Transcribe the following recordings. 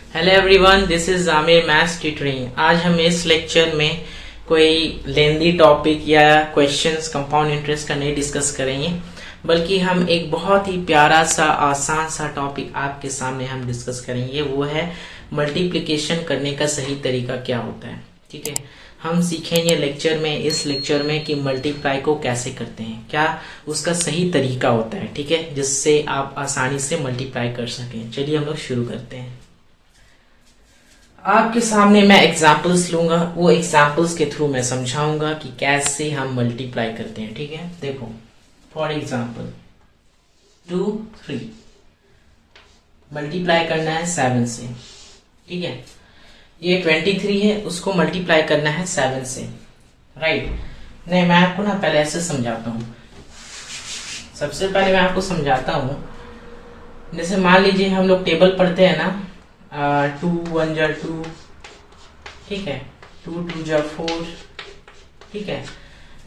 Hello everyone, this is Aamir maths tutoring. आज हम इस लेक्चर में कोई लेंदी टॉपिक या क्वेश्चंस कंपाउंड इंटरेस्ट का नहीं डिस्कस करेंगे, बल्कि हम एक बहुत ही प्यारा सा आसान सा टॉपिक आपके सामने हम डिस्कस करेंगे। वो है मल्टीप्लिकेशन करने का सही तरीका क्या होता है। ठीक है, हम सीखेंगे इस लेक्चर में कि मल्टीप्लाई को कैसे करते हैं, क्या उसका सही तरीका होता है। ठीक है, जिससे आप आसानी से मल्टीप्लाई कर सकें। चलिए हम लोग शुरू करते हैं। आपके सामने मैं एग्जाम्पल्स लूंगा, वो एग्जाम्पल्स के थ्रू मैं समझाऊंगा कि कैसे हम मल्टीप्लाई करते हैं। ठीक है, देखो फॉर एग्जाम्पल 2, 3 मल्टीप्लाई करना है 7 से। ठीक है, ये 23 है, उसको मल्टीप्लाई करना है 7 से। राइट, नहीं मैं आपको ना पहले ऐसे समझाता हूँ। सबसे पहले मैं आपको समझाता हूँ, जैसे मान लीजिए हम लोग टेबल पढ़ते हैं ना, 2 1 जा 2, ठीक है, 2 2 जा 4। ठीक है,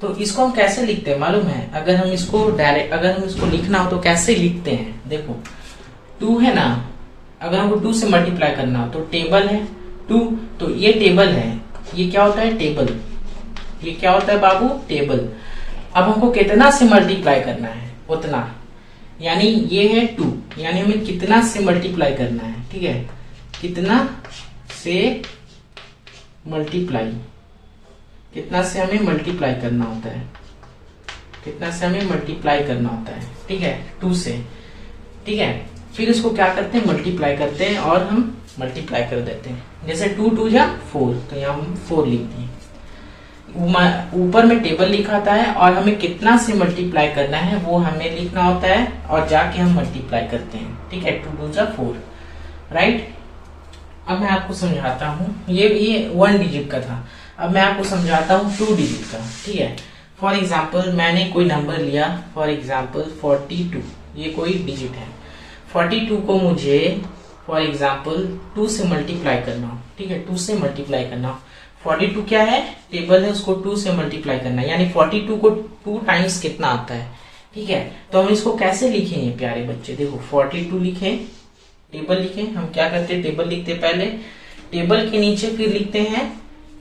तो इसको हम कैसे लिखते हैं मालूम है? अगर हम इसको लिखना हो तो कैसे लिखते हैं? देखो 2 है ना, अगर हमको 2 से मल्टीप्लाई करना हो तो टेबल है 2, तो ये टेबल है, ये क्या होता है? टेबल। ये क्या होता है बाबू? टेबल। अब हमको कितना से मल्टीप्लाई करना है? उतना, यानी ये है 2, यानी हमें कितना से मल्टीप्लाई करना है? ठीक है, कितना से मल्टीप्लाई, कितना से हमें मल्टीप्लाई करना होता है, कितना से हमें मल्टीप्लाई करना होता है। ठीक है, 2 से। ठीक है, फिर इसको क्या करते हैं? मल्टीप्लाई करते हैं और हम मल्टीप्लाई कर देते हैं। जैसे 2 2 जा 4, तो यहाँ हम 4 लिख दिए। ऊपर में टेबल लिखा था है और हमें कितना से मल्टीप्लाई करना है वो हमें लिखना होता है और जाके हम मल्टीप्लाई करते हैं। ठीक है, 2 2 जा 4। राइट, अब मैं आपको समझाता हूँ, ये 1 डिजिट का था। अब मैं आपको समझाता हूँ 2 डिजिट का। ठीक है, फॉर एग्जाम्पल मैंने कोई नंबर लिया, फॉर एग्जाम्पल 42, ये कोई डिजिट है। 42 को मुझे फॉर एग्जाम्पल 2 से मल्टीप्लाई करना हो। ठीक है, 2 से मल्टीप्लाई करना हो। 42 क्या है? टेबल है, उसको 2 से मल्टीप्लाई करना है, यानी 42 को 2 टाइम्स कितना आता है। ठीक है, तो हम इसको कैसे लिखेंगे प्यारे बच्चे? देखो 42 लिखे, टेबल लिखे। हम क्या करते हैं? टेबल लिखते पहले, टेबल के नीचे फिर लिखते हैं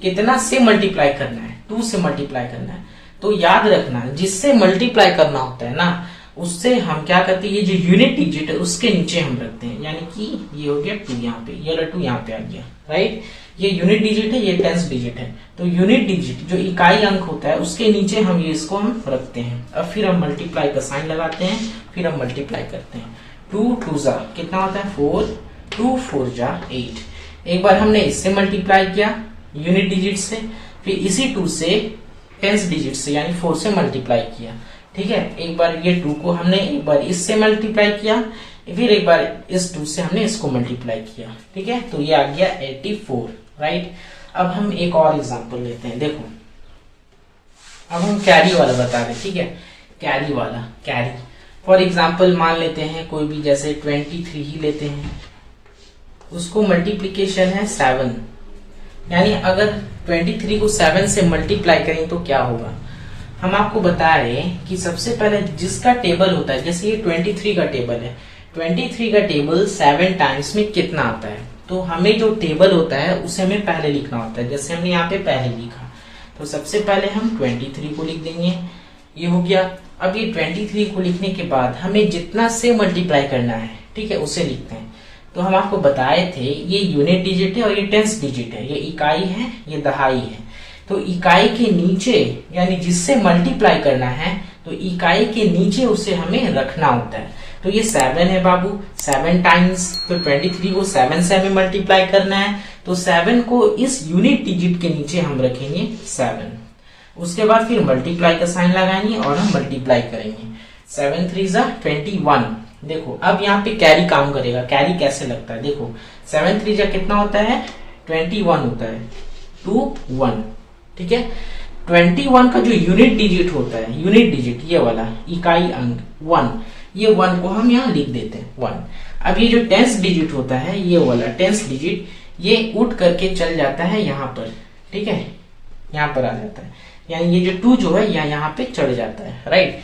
कितना से मल्टीप्लाई करना है, 2 से मल्टीप्लाई करना है। तो याद रखना, जिससे मल्टीप्लाई करना होता है ना, उससे हम क्या करते हैं? ये जो यूनिट डिजिट है उसके नीचे हम रखते हैं, यानी कि ये हो गया 2 यहाँ पे, ये 2 यहाँ पे आ गया। राइट, ये यूनिट डिजिट है, ये टेंस डिजिट है। तो यूनिट डिजिट जो इकाई अंक होता है उसके नीचे हम ये इसको हम रखते हैं। अब फिर हम मल्टीप्लाई का साइन लगाते हैं, फिर हम मल्टीप्लाई करते हैं। 2 2 जा कितना होता है? 4, 2 4 जा 8। एक बार हमने इससे मल्टीप्लाई किया यूनिट डिजिट से, फिर इसी 2 से टेंस डिजिट से यानी 4 से मल्टीप्लाई किया। ठीक है, एक बार ये 2 को हमने एक बार इससे मल्टीप्लाई किया, फिर एक बार इस 2 से हमने इसको मल्टीप्लाई किया। ठीक है, तो ये आ गया 84। राइट, अब हम एक और एग्जांपल लेते हैं। देखो अब हम कैरी वाला बता रहे। ठीक है, कैरी वाला, कैरी फॉर एग्जाम्पल मान लेते हैं कोई भी, जैसे 23 ही लेते हैं, उसको मल्टीप्लीकेशन है 7, यानी अगर 23 को 7 से मल्टीप्लाई करें तो क्या होगा? हम आपको बता रहे हैं कि सबसे पहले जिसका टेबल होता है, जैसे ये 23 का टेबल है, 23 का टेबल 7 टाइम्स में कितना आता है, तो हमें जो टेबल होता है उसे हमें पहले लिखना होता है। जैसे हमने यहाँ पे पहले लिखा, तो सबसे पहले हम 23 को लिख देंगे, ये हो गया। अब ये 23 को लिखने के बाद हमें जितना से मल्टीप्लाई करना है, ठीक है, उसे लिखते हैं। तो हम आपको बताए थे ये यूनिट डिजिट है और ये टेंस डिजिट है, ये इकाई है, ये दहाई है। तो इकाई के नीचे यानी जिससे मल्टीप्लाई करना है, तो इकाई के नीचे उसे हमें रखना होता है। तो ये 7 है बाबू, 7 टाइम्स, तो 23 को 7 से हमें मल्टीप्लाई करना है, तो 7 को इस यूनिट डिजिट के नीचे हम रखेंगे 7। उसके बाद फिर मल्टीप्लाई का साइन लगाएंगे और हम मल्टीप्लाई करेंगे। 7 3 जा 21। देखो अब यहाँ पे कैरी काम करेगा। कैरी कैसे लगता है? देखो 7 3 जा कितना होता है? 21 होता है, 2 1। ठीक है, 21 का जो यूनिट डिजिट होता है, यूनिट डिजिट ये वाला इकाई अंक 1, ये 1 को हम यहाँ लिख देते हैं 1। अब ये जो टेंस डिजिट होता है, ये वाला टेंस डिजिट, ये उठ करके चल जाता है यहाँ पर। ठीक है, यहाँ पर आ जाता है, यानी ये जो 2 जो है यहाँ पे चढ़ जाता है। राइट,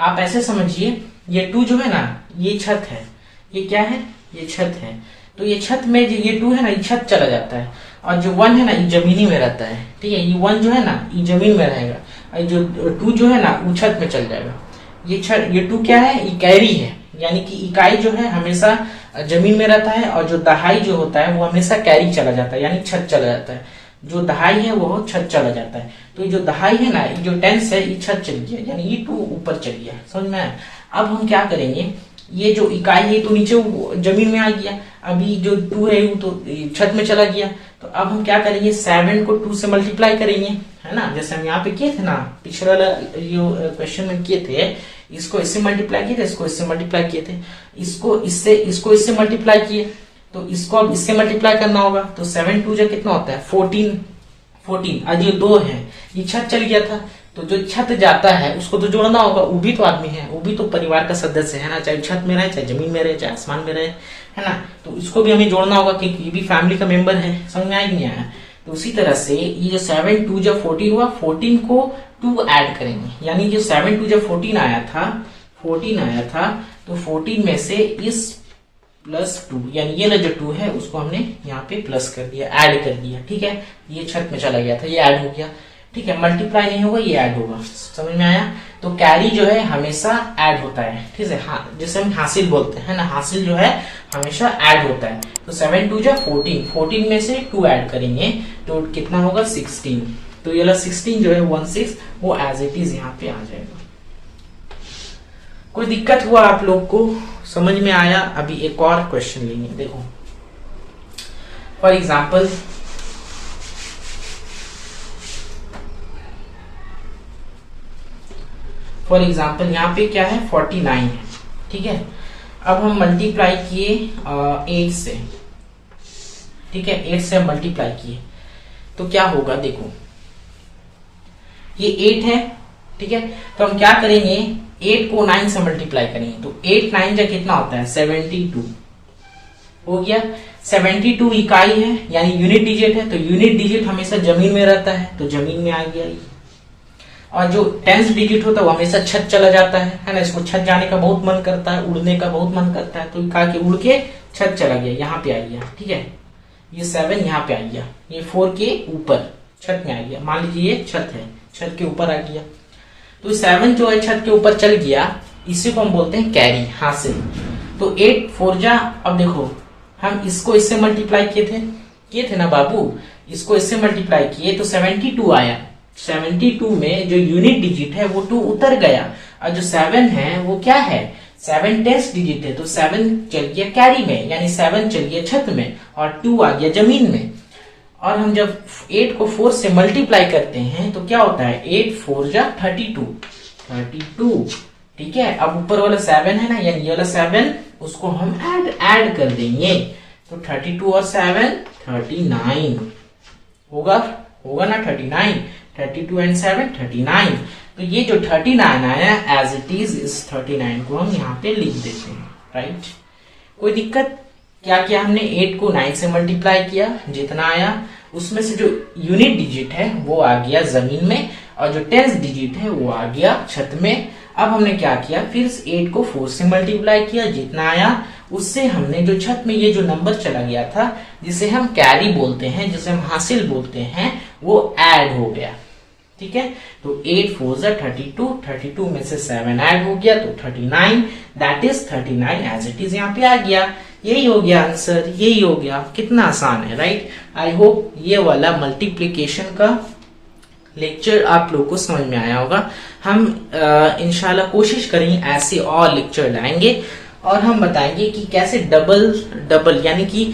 आप ऐसे समझिए, ये 2 जो है ना, ये छत है, ये क्या है? ये छत है। तो ये छत में ये 2 है ना, ये छत चला जाता है, और जो 1 है ना, ये जमीनी में रहता है। ठीक है, ये 1 जो है ना, ये जमीन में रहेगा, और जो 2 जो है ना, वो छत में चल जाएगा। ये 2 क्या है, ये कैरी है, यानी कि इकाई जो है हमेशा जमीन में रहता है, और जो दहाई जो होता है वो हमेशा कैरी चला जाता है, यानी छत चला जाता है। जो दहाई है वो छत चला जाता है। तो ये जो दहाई है ना, ये जो टेंस है, ये छत चली गया, यानी ये 2 ऊपर चली गया। समझ में आया? अब हम क्या करेंगे, ये जो इकाई है तो नीचे जमीन में आ गया, अभी जो 2 है वो तो छत में चला गया। तो अब हम क्या करेंगे, 7 को 2 से मल्टीप्लाई करेंगे, है ना, जैसे हम यहाँ पे किए थे ना, पिछले वाला जो क्वेश्चन में किए थे, इसको इससे मल्टीप्लाई किए थे, इसको इससे मल्टीप्लाई किए थे, इसको इससे मल्टीप्लाई किए, तो इसको अब इससे मल्टीप्लाई करना होगा। तो 7 2 कितना होता है, 14। आज ये 2 है, ये छत चल गया था, तो जो छत जाता है उसको तो जोड़ना होगा, वो भी तो आदमी है, वो भी तो परिवार का सदस्य है ना, चाहे छत में रहे, चाहे जमीन में रहे, चाहे आसमान में रहे, है ना। तो इसको भी हमें जोड़ना होगा क्योंकि ये भी फैमिली का मेंबर है। समझ में आया कि नहीं आया? तो उसी तरह से ये जो 7 2 14 हुआ, 14 को 2 ऐड करेंगे, यानी जो 7 2 14 आया था, तो 14 में से इस +2, यानी ये जो 2 है उसको हमने यहाँ पे प्लस कर दिया, ऐड कर दिया। ठीक है, ये छत में चला गया था, ये ऐड हो गया। ठीक है, मल्टीप्लाई नहीं होगा, ये ऐड होगा। समझ में आया? तो कैरी जो है हमेशा ऐड होता है। ठीक है, हाँ, जिसे हम हासिल बोलते हैं ना, हासिल जो है हमेशा ऐड होता है। तो 7 2 14 में से 2 ऐड करेंगे तो कितना होगा, 16। तो ये 16 जो है 16, वो एज इट इज यहाँ पे आ जाएगा। कोई दिक्कत हुआ आप लोग को? समझ में आया? अभी एक और क्वेश्चन लेंगे, देखो फॉर एग्जाम्पल यहाँ पे क्या है, 49 है। ठीक है, अब हम मल्टीप्लाई किए 8 से। ठीक है, 8 से हम मल्टीप्लाई किए तो क्या होगा, देखो ये 8 है। ठीक है, तो हम क्या करेंगे, 8 को 9 से मल्टीप्लाई करेंगे, तो 8 9 जा कितना होता है, 72 हो गया। 72 इकाई है, यानी यूनिट डिजिट है, तो यूनिट डिजिट हमेशा जमीन में रहता है, तो जमीन में आ गया। और जो टेंस डिजिट होता है वो हमेशा छत चला जाता है ना, इसको छत जाने का बहुत मन करता है, उड़ने का बहुत मन करता है, तो कहा कि उड़ के छत चला गया, यहाँ पे आ गया। ठीक है, ये 7 यहाँ पे आ गया, ये 4 के ऊपर छत में आ गया। मान लीजिए ये छत है, छत के ऊपर आ गया, तो 7 जो है छत के ऊपर चल गया, इसी को हम बोलते हैं कैरी, हासिल। तो 8 4 जा, अब देखो हम इसको इससे मल्टीप्लाई किए थे ना बाबू, इसको इससे मल्टीप्लाई किए तो 72 आया। 72 में जो यूनिट डिजिट है वो 2 उतर गया, और जो 7 है वो क्या है, 7 टेंस डिजिट है, तो 7 चल गया कैरी में, यानी 7 चल गया छत में, और 2 आ गया जमीन में। और हम जब 8 को 4 से मल्टीप्लाई करते हैं तो क्या होता है, 8 4 जा 32। ठीक है, अब ऊपर वाला 7 है ना, यानी ये वाला 7 उसको हम ऐड कर देंगे, तो 32 और 7 39 होगा ना, 39, 32 एंड 7 39। तो ये जो 39 आया एज इट इज, इस 39 को हम यहाँ पे लिख देते हैं। राइट, कोई दिक्कत? क्या किया हमने, 8 को 9 से मल्टीप्लाई किया, जितना आया उसमें से जो यूनिट डिजिट है वो आ गया जमीन में, और जो टेंस डिजिट है वो आ गया छत में। अब हमने क्या किया, फिर 8 को 4 से मल्टीप्लाई किया, जितना आया उससे हमने जो छत में ये जो नंबर चला गया था, जिसे हम कैरी बोलते हैं, जिसे हम हासिल बोलते हैं, वो ऐड हो गया। ठीक है, तो 8 4 जा 32 में से 7 ऐड हो गया, तो 39, that is 39 as it is यहाँ पे आ गया। यही हो गया आंसर, यही हो गया। कितना आसान है, राइट। आई होप ये वाला मल्टीप्लिकेशन का लेक्चर आप लोग को समझ में आया होगा। हम इंशाल्लाह कोशिश करेंगे ऐसे और लेक्चर लाएंगे, और हम बताएंगे कि कैसे डबल यानी कि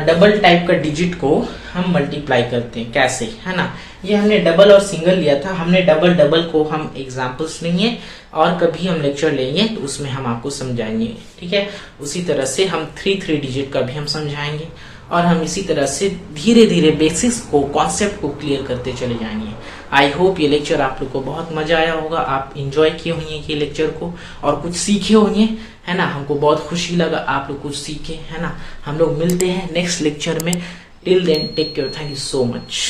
डबल टाइप का डिजिट को हम मल्टीप्लाई करते हैं, कैसे, है ना। ये हमने डबल और सिंगल लिया था, हमने डबल को हम एग्जांपल्स लेंगे, और कभी हम लेक्चर लेंगे तो उसमें हम आपको समझाएंगे। ठीक है, उसी तरह से हम 3 डिजिट का भी हम समझाएंगे, और हम इसी तरह से धीरे धीरे बेसिक्स को, कॉन्सेप्ट को क्लियर करते चले जाएंगे। आई होप ये लेक्चर आप लोग को बहुत मजा आया होगा, आप एंजॉय किए होंगे ये लेक्चर को, और कुछ सीखे होंगे, है ना। हमको बहुत खुशी लगा आप लोग कुछ सीखे, है ना। हम लोग मिलते हैं नेक्स्ट लेक्चर में। Till then take care, thank you so much.